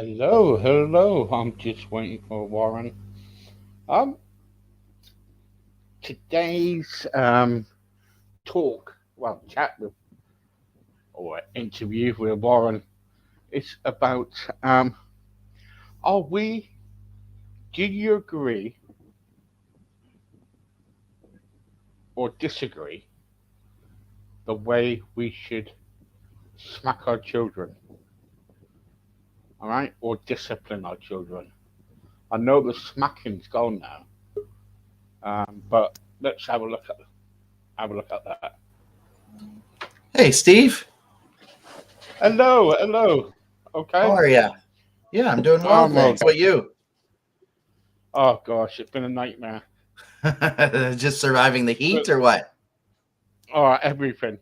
Hello, hello. I'm just waiting for Warren. Um, today's talk, well, chat with or interview with Warren is about are we? Do you agree or disagree the way we should smack our children? All right, or discipline our children. I know the smacking's gone now, but let's have a look at that. Hey, Steve. Hello, hello. How Okay, are you? Yeah, I'm doing well, I'm thanks. okay. What you? Oh gosh, it's been a nightmare. Just surviving the But heat or what? oh, everything.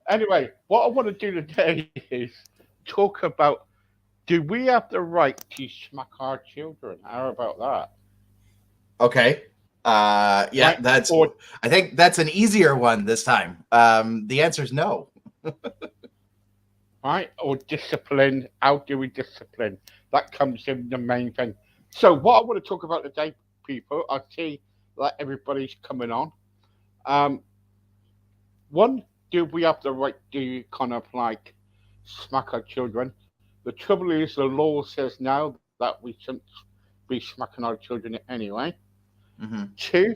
Anyway, what I want to do today is talk about: do we have the right to smack our children? How about that? Okay. Yeah, Right? Or I think that's an easier one this time. The answer is no. right? Or discipline? How do we discipline? That comes in the main thing. So what I want to talk about today, people, I see that everybody's coming on. Um, One, do we have the right to kind of like smack our children? The trouble is, the law says now that we shouldn't be smacking our children anyway. Hmm. Two,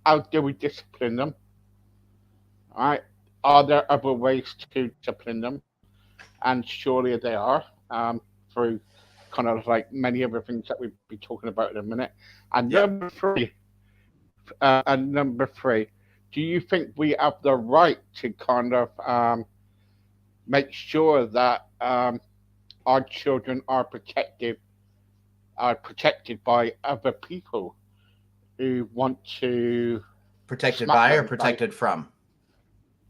how do we discipline them? All right, are there other ways to discipline them? And surely they are through kind of like many other things that we'll be talking about in a minute. And Yeah. number three, do you think we have the right to kind of make sure that our children are protected by other people who want to Protected smack by or them. Like, protected from?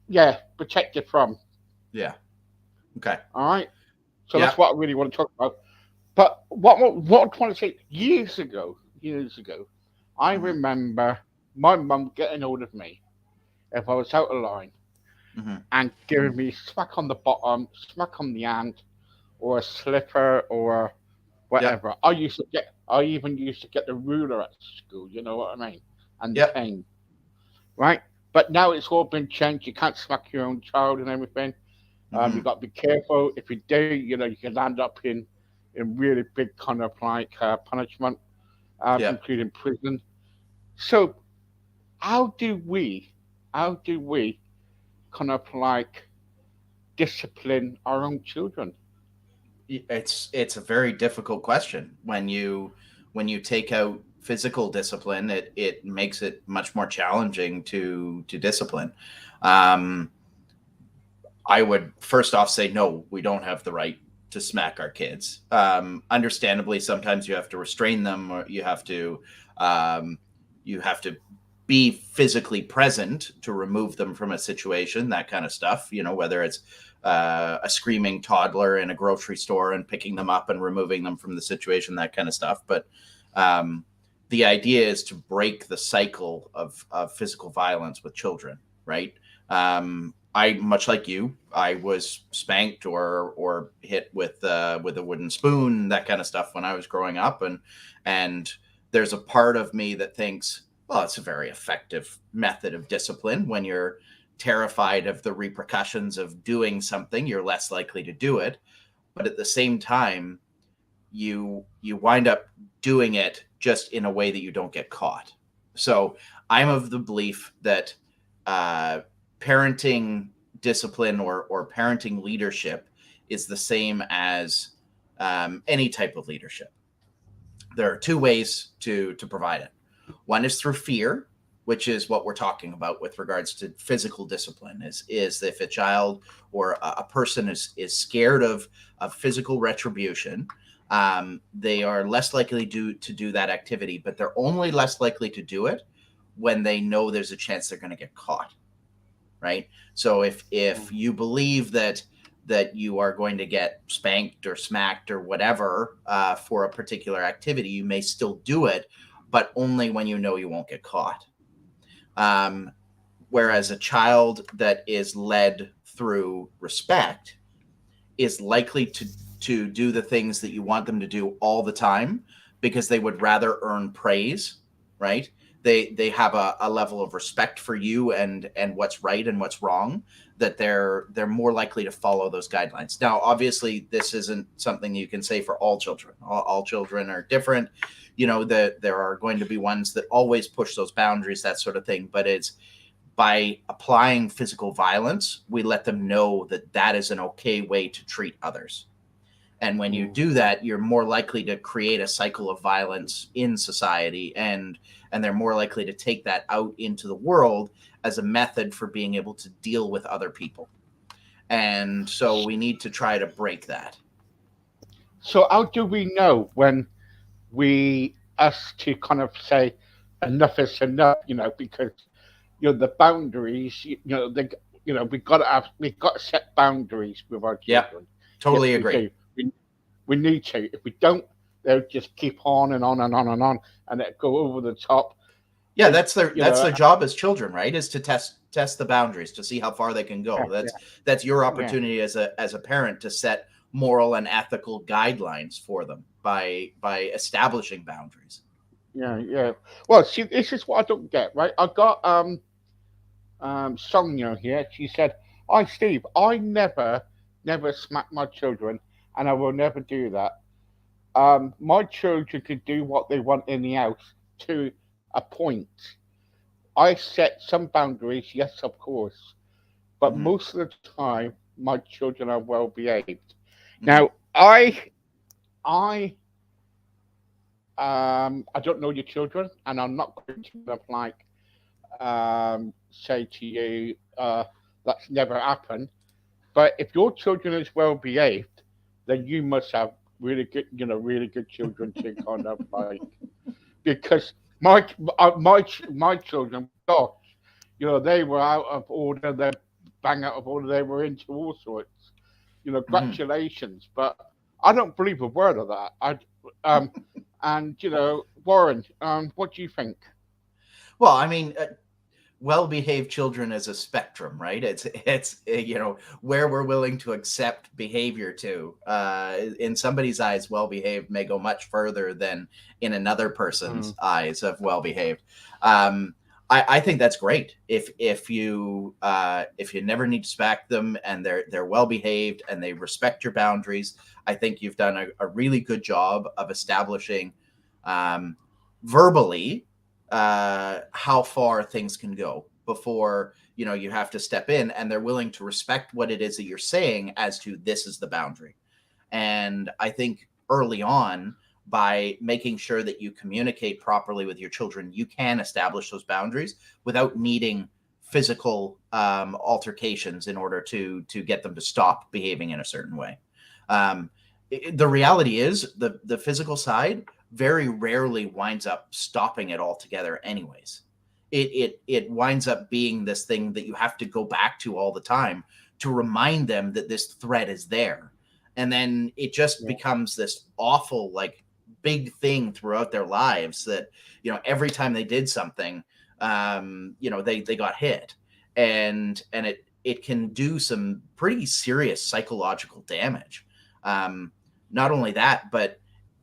yeah, protected from. Yeah. Okay. All right. So Yeah. that's what I really want to talk about. But what I want to say, years ago, I Hmm. remember my mum getting hold of me if I was out of line Hmm. and giving me smack on the bottom, smack on the hand, or a slipper, or Yep. whatever. I even used to get the ruler at school. You know what I mean? And the Yep. cane, right? But now it's all been changed. You can't smack your own child and everything. You Hmm. got to be careful. If you do, you can land up in really big kind of like punishment, Yep. including prison. So how do we, how do we kind of like discipline our own children? It's a very difficult question. When you take out physical discipline, it makes it much more challenging to discipline. Um, I would first off say no, we don't have the right to smack our kids. Understandably, sometimes you have to restrain them, or um, you have to be physically present to remove them from a situation, that kind of stuff. Whether it's a screaming toddler in a grocery store and picking them up and removing them from the situation, that kind of stuff. But um, the idea is to break the cycle of physical violence with children, right? I, much like you, I was spanked or hit with a wooden spoon, that kind of stuff when I was growing up, and there's a part of me that thinks, well, it's a very effective method of discipline. When you're terrified of the repercussions of doing something, you're less likely to do it. But at the same time, you wind up doing it just in a way that you don't get caught. So I'm of the belief that uh, parenting discipline or parenting leadership is the same as any type of leadership. There are two ways to provide it. One is through fear, which is what we're talking about with regards to physical discipline. Is if a child or a person is scared of physical retribution, they are less likely to do that activity, but they're only less likely to do it when they know there's a chance they're going to get caught, right? So if you believe that you are going to get spanked or smacked or whatever for a particular activity, you may still do it, but only when you know you won't get caught. Um, Whereas a child that is led through respect is likely to do the things that you want them to do all the time because they would rather earn praise, right? They have a level of respect for you and what's right and what's wrong, that they're more likely to follow those guidelines. Now, obviously, this isn't something you can say for all children. All children are different. You know, that there are going to be ones that always push those boundaries, that sort of thing. But it's by applying physical violence, we let them know that that is an okay way to treat others. And when you do that, you're more likely to create a cycle of violence in society, and they're more likely to take that out into the world as a method for being able to deal with other people. And so we need to try to break that. So how do we know when us to kind of say enough is enough? Because the boundaries. We got to set boundaries with our Yeah, children. Yes, totally we agree. do. We need to. If we don't, they'll just keep on and on and on and on, and it go over the top. Yeah, And, that's their job as children, right? Is to test the boundaries, to see how far they can go. yeah, That's your yeah, opportunity as a parent to set moral and ethical guidelines for them by establishing boundaries. yeah, yeah. Well, see, this is what I don't get. Right, I got Sonia here. She said, "Hi, Steve. I never smack my children, and I will never do that. My children can do what they want in the house to a point. I set some boundaries, yes, of course, but Hmm. most of the time, my children are well behaved. Hmm. Now, I, I don't know your children, and I'm not going to like say to you that's never happened. But if your children is well behaved, then you must have really good children to kind of like because my children, gosh, they were out of order, they bang out of order, they were into all sorts. Hmm. Gratulations, but I don't believe a word of that. Um, and Warren, what do you think? Well, I mean, well-behaved children is a spectrum, right? It's where we're willing to accept behavior to. In somebody's eyes, well-behaved may go much further than in another Mm, person's eyes of well-behaved. um, I think that's great if you never need to smack them and they're well-behaved and they respect your boundaries. I think you've done a really good job of establishing, um, verbally, how far things can go before you have to step in, and they're willing to respect what it is that you're saying as to this is the boundary. And I think early on, by making sure that you communicate properly with your children, you can establish those boundaries without needing physical altercations in order to get them to stop behaving in a certain way. um, the reality is the physical side very rarely winds up stopping it altogether anyways. It winds up being this thing that you have to go back to all the time to remind them that this threat is there. And then it just yeah, becomes this awful, like, big thing throughout their lives that every time they did something, they got hit. And it can do some pretty serious psychological damage. um, Not only that, but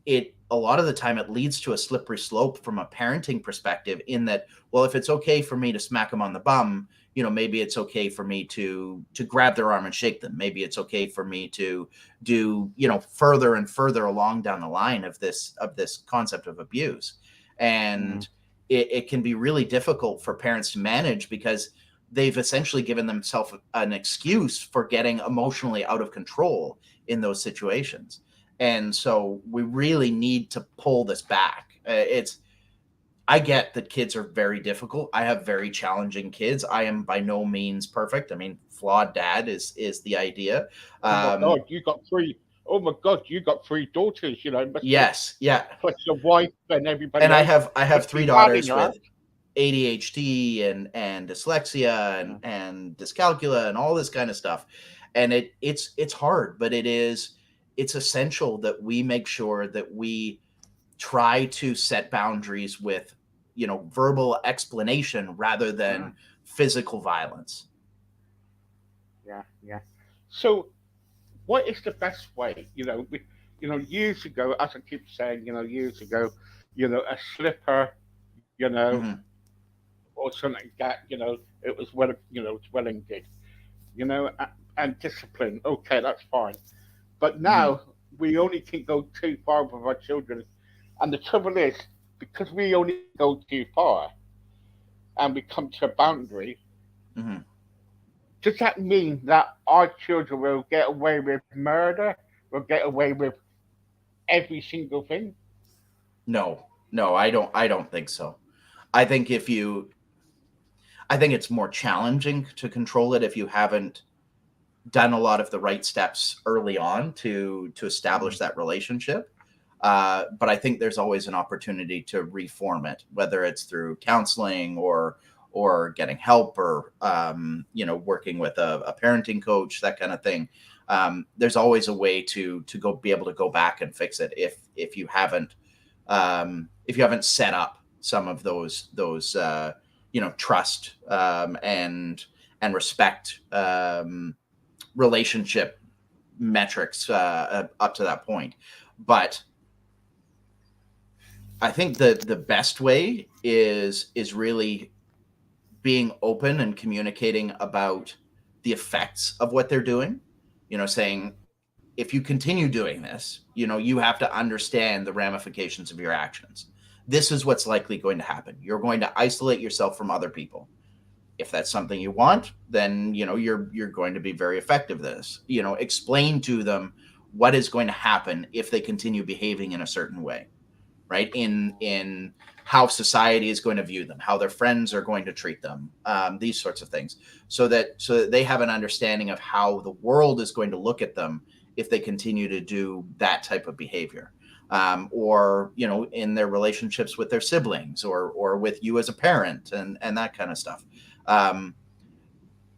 it a lot of the time it leads to a slippery slope from a parenting perspective, in that, well, if it's okay for me to smack them on the bum, maybe it's okay for me to grab their arm and shake them. Maybe it's okay for me to do further and further along down the line of this concept of abuse. mm, And it can be really difficult for parents to manage, because they've essentially given themselves an excuse for getting emotionally out of control in those situations. And so we really need to pull this back. It's I get that kids are very difficult. I have very challenging kids. I am by no means perfect. I mean, flawed dad is the idea. oh my Um, God, you got three. Oh my God, you got three daughters. Must be yes, yeah. plus your wife and everybody And I else. have I have Must be three mad in daughters your house. with ADHD and dyslexia Yeah, and dyscalculia and all this kind of stuff. And it's hard, but it's essential that we make sure that we try to set boundaries with verbal explanation rather yeah, than physical violence. yeah, yeah. So what is the best way? Years ago, as I keep saying, years ago, a slipper, you know, Hmm. or something like that, it was well, it's well and good, and discipline. Okay, that's fine. But Hmm. now we only can go too far with our children, and the trouble is because we only go too far and we come to a boundary. Hmm. Does that mean that our children will get away with murder? Will get away with every single thing? No, no, I don't think so. I think if you I think it's more challenging to control it if you haven't done a lot of the right steps early on to establish that relationship. But I think there's always an opportunity to reform it, whether it's through counseling or getting help or working with a parenting coach, that kind of thing. There's always a way to go be able to go back and fix it if you haven't set up some of those trust and respect relationship metrics up to that point. But I think the best way is really being open and communicating about the effects of what they're doing. Saying if you continue doing this, you have to understand the ramifications of your actions. This is what's likely going to happen. You're going to isolate yourself from other people. If that's something you want, then you're going to be very effective at this. Explain to them what is going to happen if they continue behaving in a certain way, right? In how society is going to view them, how their friends are going to treat them, these sorts of things, so that they have an understanding of how the world is going to look at them if they continue to do that type of behavior. Or in their relationships with their siblings or with you as a parent and that kind of stuff. um,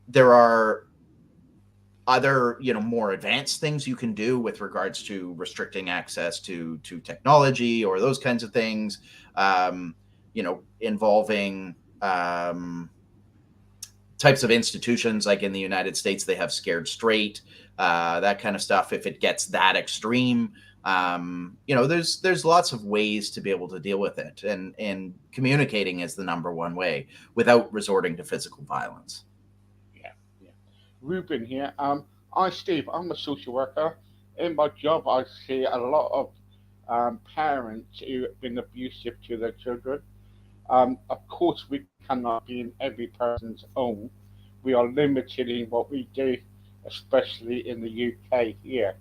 there are other more advanced things you can do with regards to restricting access to technology or those kinds of things, involving types of institutions. Like in the United States, they have Scared Straight, that kind of stuff. If it gets that extreme, there's lots of ways to be able to deal with it, and communicating is the number one way without resorting to physical violence. Yeah, yeah. Ruben here. I'm Steve. I'm a social worker. In my job, I see a lot of parents who have been abusive to their children. Of course, we cannot be in every person's home. We are limited in what we do, especially in the UK here.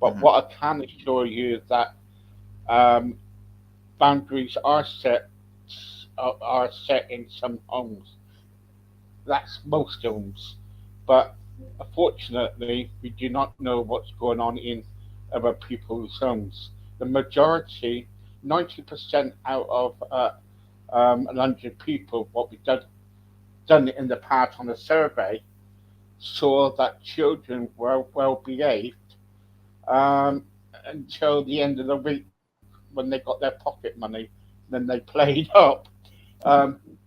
But Hmm. what I can assure you is that um, boundaries are set in some homes. That's most homes, but unfortunately, we do not know what's going on in other people's homes. The majority, 90% out of 100 people, what we've done in the past on a survey, saw that children were well behaved um, until the end of the week when they got their pocket money. Then they played up.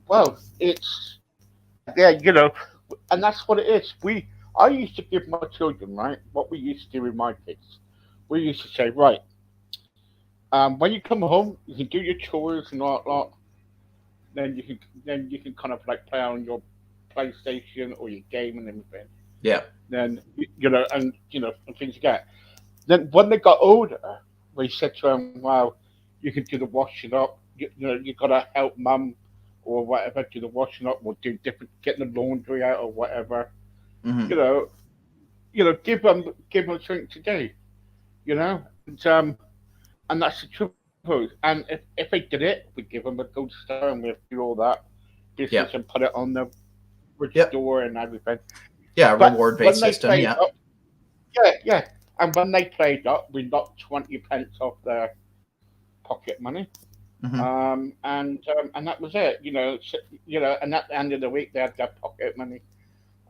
Well, it's yeah, and that's what it is. I used to give my children right what we used to do with my kids. We used to say, right, when you come home, you can do your chores and all that lot. Then you can kind of like play on your PlayStation or your game and everything. Yeah. Then and things like that. Then when they got older, we said to them, "Wow, you can do the washing up. You gotta help mum or whatever do the washing up, or do different, getting the laundry out or whatever. You Hmm. know, give them something to do. And that's the truth. And if they did it, we'd give them a gold star and we'd do all that business Yeah. and put it on the fridge Yep. door and everything. Yeah. But Reward when based they system. played Yeah. up, yeah, yeah. And when they played up, we knocked 20 pence off their pocket money. Hmm. And that was it. And at the end of the week, they had their pocket money.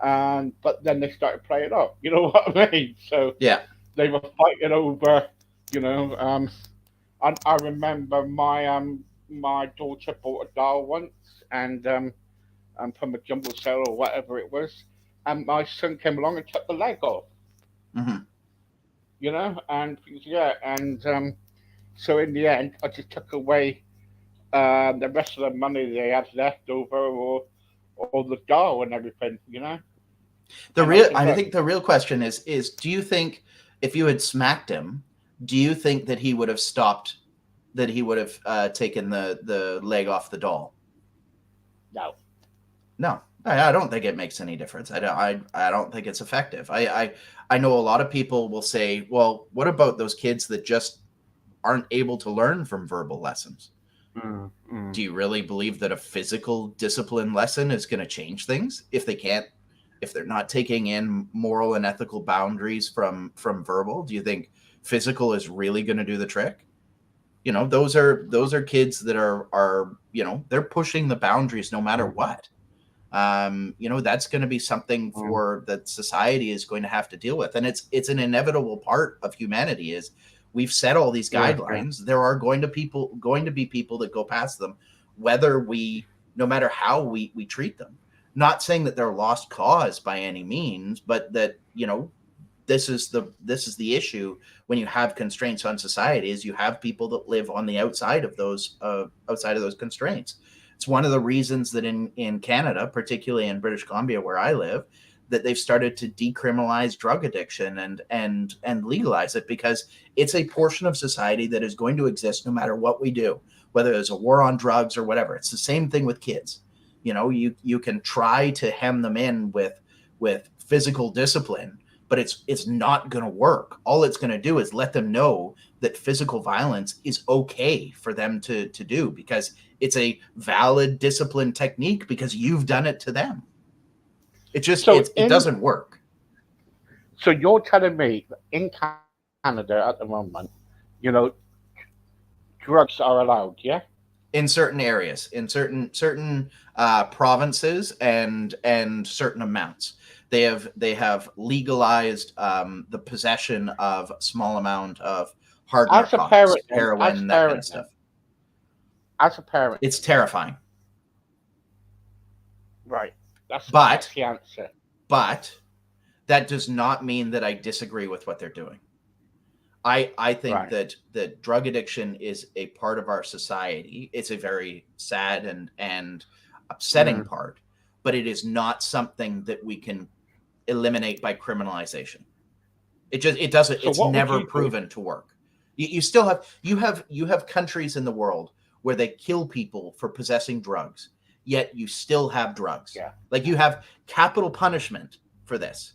And but then they started playing up. You know what I mean? So Yeah. they were fighting over. You know, and I remember my daughter bought a doll once, and from a jumble sale or whatever it was, and my son came along and took the leg off. Hmm. and yeah, and so in the end, I just took away the rest of the money they had left over, or the dough and everything. And I said, I look, think the real question is do you think if you had smacked him, do you think that he would have stopped, that he would have taken the leg off the doll? no. No, I don't think it makes any difference. I don't think it's effective. I know a lot of people will say, well, what about those kids that just aren't able to learn from verbal lessons? Mm, mm. Do you really believe that a physical discipline lesson is going to change things if they can't, if they're not taking in moral and ethical boundaries from verbal? Do you think physical is really going to do the trick? Those are kids that are they're pushing the boundaries no matter what. That's going to be something Mm. for that society is going to have to deal with, and it's an inevitable part of humanity. Is we've set all these Yeah, yeah. guidelines, there are going to be people that go past them, whether we no matter how we treat them. Not saying that they're lost cause by any means, but that this is the issue when you have constraints on society, is you have people that live on the outside of those constraints. It's one of the reasons that in Canada, particularly in British Columbia where I live, that they've started to decriminalize drug addiction and legalize it, because it's a portion of society that is going to exist no matter what we do, whether there's a war on drugs or whatever. It's the same thing with kids. You can try to hem them in with physical discipline, but it's not going to work. All it's going to do is let them know that physical violence is okay for them to do, because it's a valid discipline technique, because you've done it to them. So It doesn't work so you're telling me that in Canada at the moment, you know, drugs are allowed, yeah? in certain areas, in certain provinces, and certain amounts. They have legalized the possession of small amount of hard As a narcotics, parent, then, heroin, that kind of stuff. as a parent, It's terrifying. right? That's But the answer, but that does not mean that I disagree with what they're doing. I think right? that drug addiction is a part of our society. It's a very sad and upsetting Mm. part, but it is not something that we can eliminate by criminalization. It doesn't. So It's what would never you do? proven to work. You still have countries in the world where they kill people for possessing drugs, yet you still have drugs. Yeah, Like, you have capital punishment for this.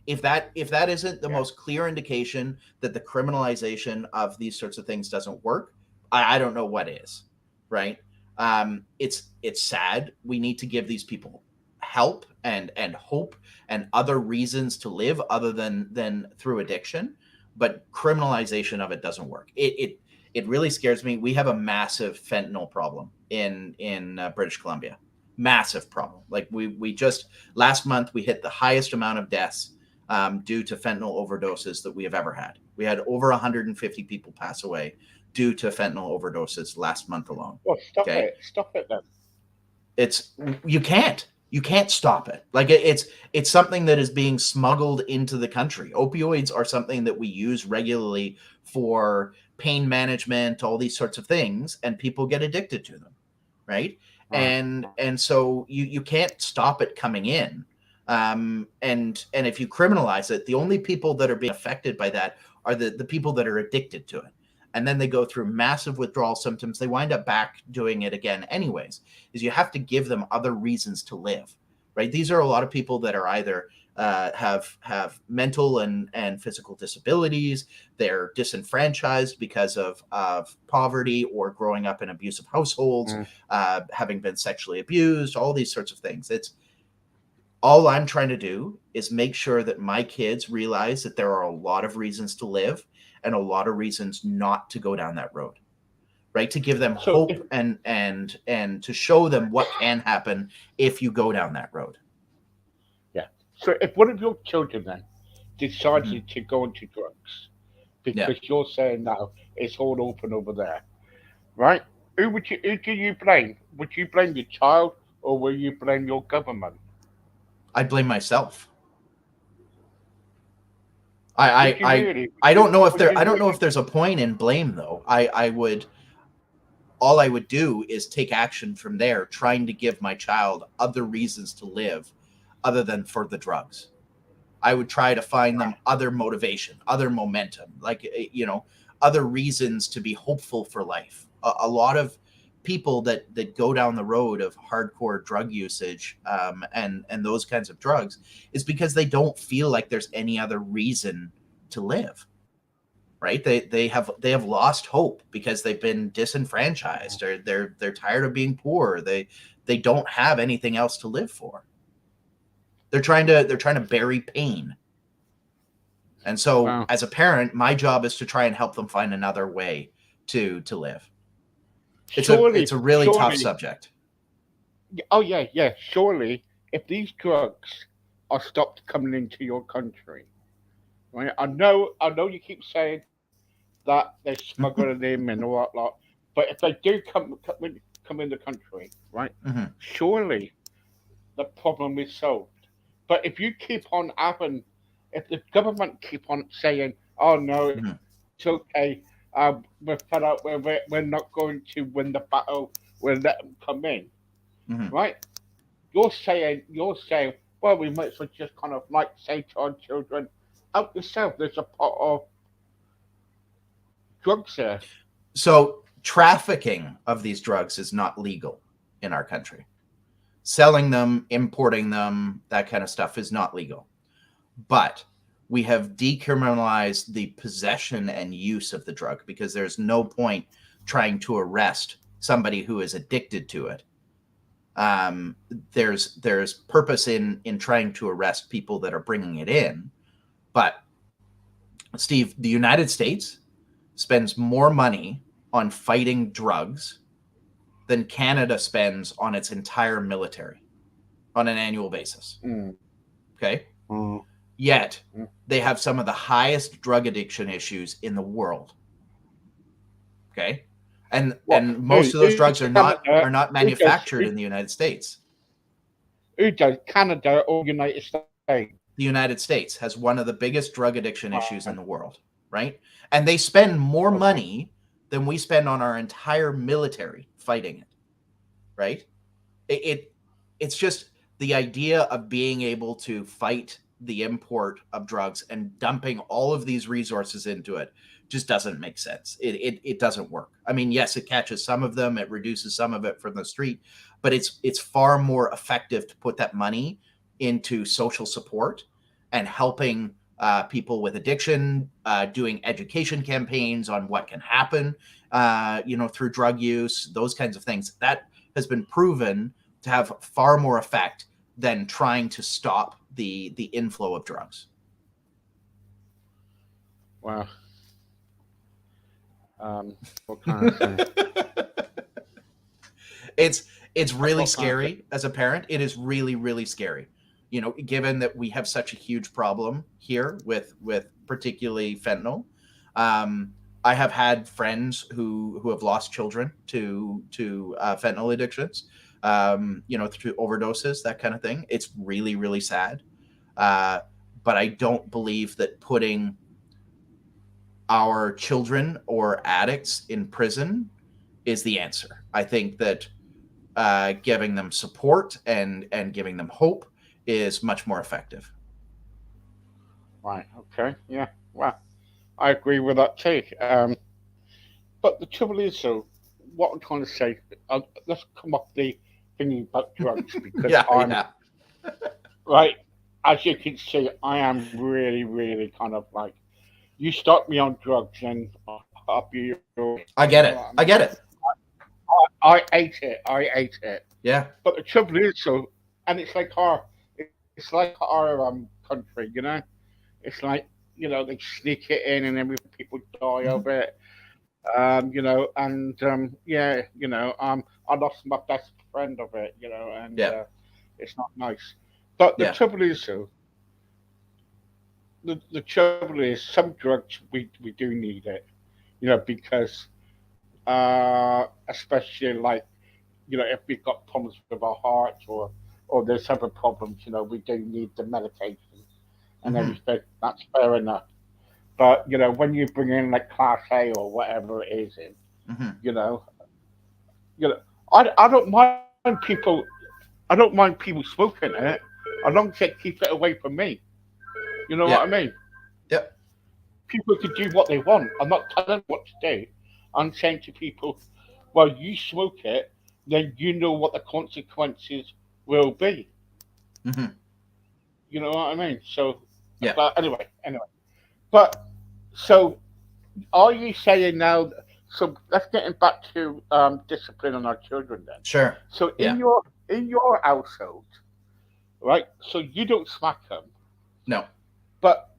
If that isn't the yeah. most clear indication that the criminalization of these sorts of things doesn't work, I don't know what is. Right? It's sad. We need to give these people help and hope and other reasons to live other than through addiction, but criminalization of it doesn't work. It really scares me. We have a massive fentanyl problem in British Columbia. Massive problem. Like, we just last month we hit the highest amount of deaths due to fentanyl overdoses that we have ever had. We had over 150 people pass away due to fentanyl overdoses last month alone. Well, Okay, stop it then. it's you can't stop it. Like, it's something that is being smuggled into the country. Opioids are something that we use regularly for pain management, all these sorts of things, and people get addicted to them, right? Right. And so you can't stop it coming in. And if you criminalize it, the only people that are being affected by that are the people that are addicted to it. And then they go through massive withdrawal symptoms. They wind up back doing it again anyways. Is you have to give them other reasons to live, right? These are a lot of people that are either have mental and physical disabilities. They're disenfranchised because of poverty or growing up in abusive households, Mm. having been sexually abused, all these sorts of things. It's all I'm trying to do is make sure that my kids realize that there are a lot of reasons to live and a lot of reasons not to go down that road, right? To give them So if hope and to show them what can happen if you go down that road. yeah, so if one of your children then Mhm. decided to go into drugs Yeah, because you're saying no, it's all open over there, right? Who do you blame? Would you blame your child or will you blame your government? I blame myself. I Would you I really? I don't know if Would you I don't know really? if there's a point in blame though. I would all I would do is take action from there, trying to give my child other reasons to live other than for the drugs. I would try to find them other motivation, other momentum, like, other reasons to be hopeful for life. A lot of people that go down the road of hardcore drug usage, and those kinds of drugs, is because they don't feel like there's any other reason to live. Right? They have lost hope because they've been disenfranchised, or they're tired of being poor. They don't have anything else to live for. They're trying to bury pain. And so Wow. as a parent, my job is to try and help them find another way to live. It's Surely, a really tough surely. subject. Oh yeah, yeah. Surely, if these drugs are stopped coming into your country, right? I know you keep saying that they're smuggling them and all that lot, but if they do come in the country, right? Mhm, Surely the problem is solved. But if you keep on having, if the government keep on saying, "Oh no, it's mhm, okay, we're fed up, we're not going to win the battle, we'll let them come in," mhm. right? You're saying, well, we might as well just kind of like say to our children, out yourself, there's a pot of drugs here. So trafficking of these drugs is not legal in our country. Selling them, importing them, that kind of stuff is not legal. But we have decriminalized the possession and use of the drug, because there's no point trying to arrest somebody who is addicted to it. There's purpose in trying to arrest people that are bringing it in. But Steve, the United States spends more money on fighting drugs than Canada spends on its entire military on an annual basis. Mm, Okay. mm, Yet mm. they have some of the highest drug addiction issues in the world. Okay. What? And most Who? of those Who drugs does are Canada? not Who does? manufactured in the United States. Who does Canada or United States? The United States has one of the biggest drug addiction issues in Right. the world, right? And they spend more Okay. money than we spend on our entire military fighting it, right? It it's just the idea of being able to fight the import of drugs and dumping all of these resources into it just doesn't make sense. It doesn't work. I mean, yes, it catches some of them, it reduces some of it from the street, but it's far more effective to put that money into social support and helping people with addiction, doing education campaigns on what can happen, through drug use, those kinds of things. That has been proven to have far more effect than trying to stop the inflow of drugs. Well, what can I say? it's it's really What can I say? scary as a parent. It is really, really scary. Given that we have such a huge problem here with particularly fentanyl. Um, I have had friends who have lost children to fentanyl addictions. Through overdoses, that kind of thing. It's really, really sad. Uh, but I don't believe that putting our children or addicts in prison is the answer. I think that giving them support and giving them hope is much more effective. Right. Okay. Yeah. Well, I agree with that take. But the trouble is, so what I'm trying to say, let's come off the thinking about drugs because Yeah, I'm yeah, right. As you can see, I am really, really kind of like you start me on drugs and I'll be I you get know it. what I I mean? get it. I ate it. I ate it. Yeah. But the trouble is, so and it's like our country, It's like they sneak it in and then people die Mhm. of it. And yeah, I lost my best friend of it, and Yeah. it's not nice. But the Yeah. trouble is, though, the trouble is, some drugs we do need it, because especially like if we've got problems with our hearts or there's other problems, we do need the medication and Hmm. everything. That's fair enough. But when you bring in like Class A or whatever it is in, Hmm. you know, you know, I don't mind people. I don't mind people smoking it, as long as they keep it away from me. You know what Yeah. I mean? Yeah. People can do what they want. I'm not telling them what to do. I'm saying to people, well, you smoke it, then you know what the consequences will be. Hmm. You know what I mean? So, Yeah. but anyway. But so, are you saying now? So let's get back to discipline on our children then. Sure. So Yeah. in your household, right? So you don't smack them, No. but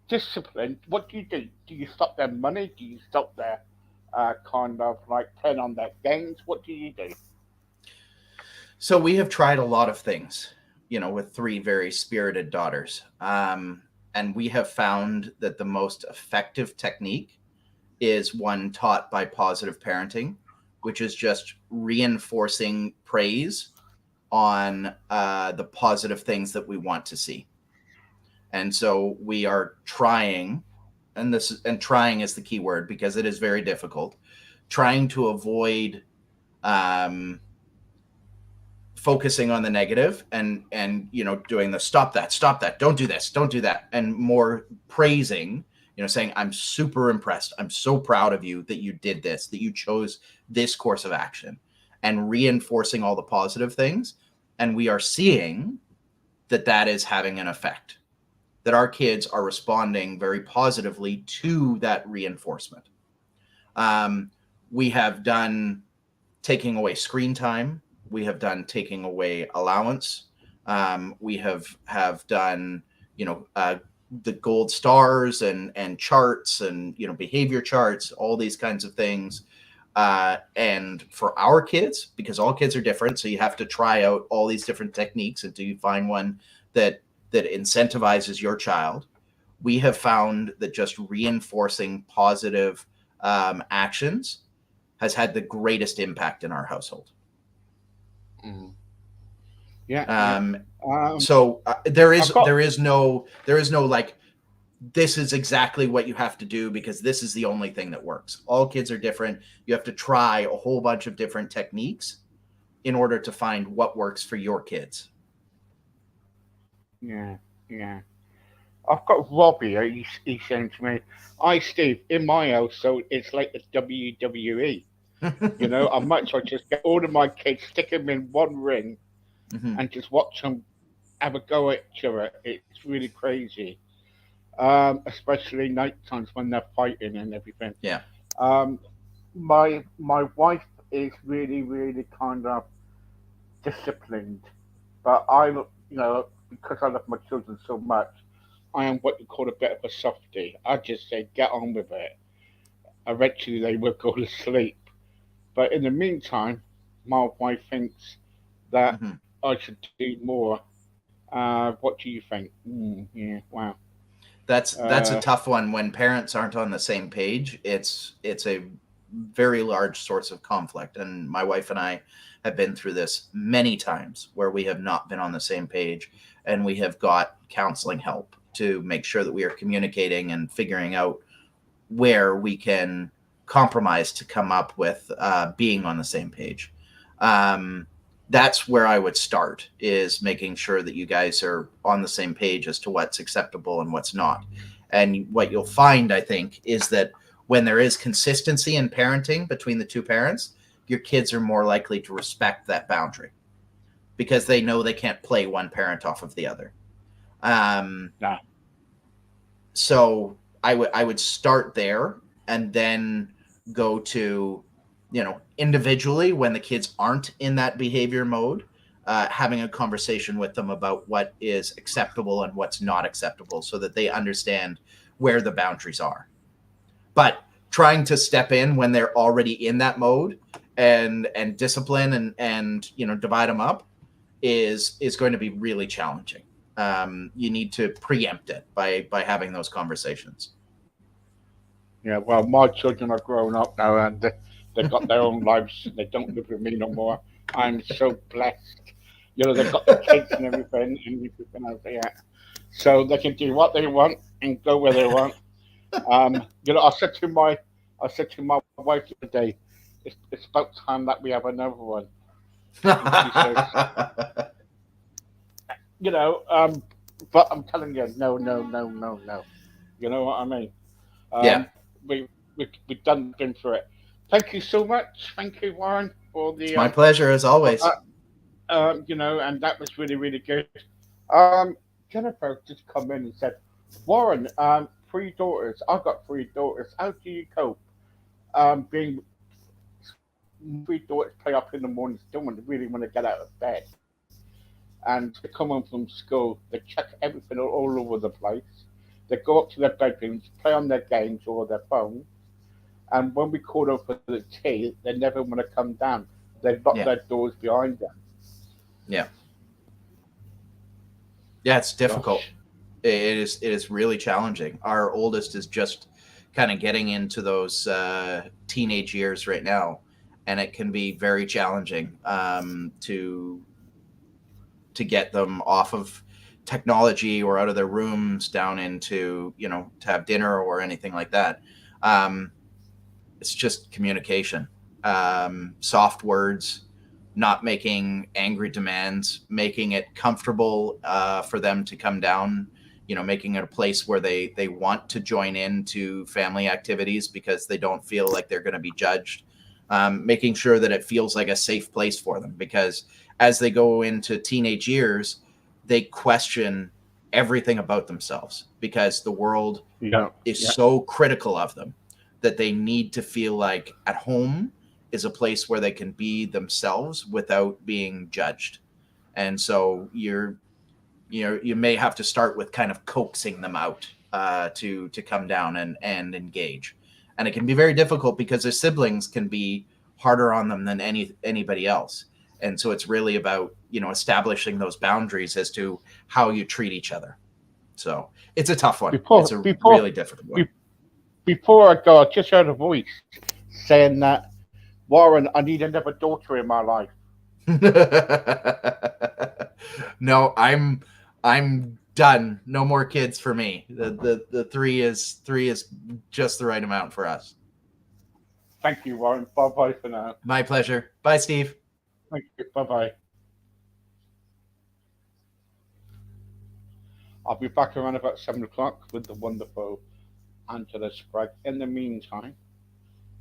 discipline. What do you do? Do you stop their money? Do you stop their kind of like playing on their games? What do you do? So we have tried a lot of things, with three very spirited daughters. And we have found that the most effective technique is one taught by positive parenting, which is just reinforcing praise on the positive things that we want to see. And so we are trying, and trying is the key word because it is very difficult, trying to avoid um, focusing on the negative and doing the stop that, don't do this, don't do that, and more praising, saying, I'm super impressed, I'm so proud of you that you did this, that you chose this course of action, and reinforcing all the positive things. And we are seeing that that is having an effect, that our kids are responding very positively to that reinforcement. um, we have done taking away screen time. We have done taking away allowance. We have done, the gold stars and charts and behavior charts, all these kinds of things. And for our kids, because all kids are different, so you have to try out all these different techniques until you find one that incentivizes your child. We have found that just reinforcing positive actions has had the greatest impact in our household. Mm. Yeah, yeah. Um, Um, so I've got there is no like, this is exactly what you have to do because this is the only thing that works. All kids are different. You have to try a whole bunch of different techniques in order to find what works for your kids. yeah, yeah. I've got Robbie. He's saying to me, "I Steve, in my house, so it's like the WWE. I might as well just get all of my kids, stick them in one ring, Hmm. and just watch them have a go at each other. It's really crazy, especially night times when they're fighting and everything. Yeah. Um, my wife is really, really kind of disciplined, but because I love my children so much, I am what you call a bit of a softie. I just say get on with it. Eventually, they will go to sleep. But in the meantime, my wife thinks that Hmm. I should do more. What do you think? Yeah, wow. That's a Uh, tough one when parents aren't on the same page. It's a very large source of conflict, and my wife and I have been through this many times where we have not been on the same page, and we have got counseling help to make sure that we are communicating and figuring out where we can compromise to come up with being on the same page. Um, that's where I would start, is making sure that you guys are on the same page as to what's acceptable and what's not. And what you'll find, I think, is that when there is consistency in parenting between the two parents, your kids are more likely to respect that boundary because they know they can't play one parent off of the other. Um, nah, so I would start there and then go to, individually, when the kids aren't in that behavior mode, having a conversation with them about what is acceptable and what's not acceptable so that they understand where the boundaries are. But trying to step in when they're already in that mode and discipline and divide them up is going to be really challenging. You need to preempt it by having those conversations. yeah. Well, my children are grown up now, and they've got their own lives. They don't live with me no more. I'm so blessed. They've got the kids and everything else. Yeah. So they can do what they want and go where they want. I said to my wife the other day, it's about time that we have another one. And she says, you know, but I'm telling you, no, no, no, no, no. You know what I mean? Yeah, Um, we've been through it. Thank you so much. Thank you, Warren, it's my pleasure as for always. that. And that was really, really good. Um, Jennifer just come in and said, Warren, three daughters. I've got three daughters. How do you cope? Being three daughters play up in the morning, still really want to get out of bed, and they come home from school. They check everything all over the place. They go up to their bedrooms, play on their games or their phone, and when we call them for the tea, they never want to come down. They lock Yeah, their doors behind them. yeah, yeah. It's difficult. Gosh. It is really challenging. Our oldest is just kind of getting into those teenage years right now, and it can be very challenging to get them off of technology or out of their rooms down into, to have dinner or anything like that. Um, it's just communication, soft words, not making angry demands, making it comfortable for them to come down, making it a place where they want to join into family activities because they don't feel like they're going to be judged. Making sure that it feels like a safe place for them, because as they go into teenage years, they question everything about themselves because the world Yeah. is Yeah. so critical of them that they need to feel like at home is a place where they can be themselves without being judged. And so you may have to start with kind of coaxing them out to come down and engage. And it can be very difficult because their siblings can be harder on them than anybody else. And so it's really about, establishing those boundaries as to how you treat each other. So it's a tough one. It's Before a before really difficult one. be, Before I go, I just heard a voice saying that, Warren, I need another daughter in my life. No, I'm done. No more kids for me. The three is just the right amount for us. Thank you, Warren. Bye bye for now. My pleasure. Bye, Steve. Thank you. Bye bye. I'll be back around about 7 o'clock with the wonderful Angela Sprague. In the meantime,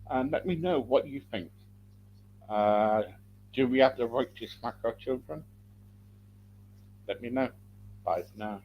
and let me know what you think. Uh, do we have the right to smack our children? Let me know. Bye for now.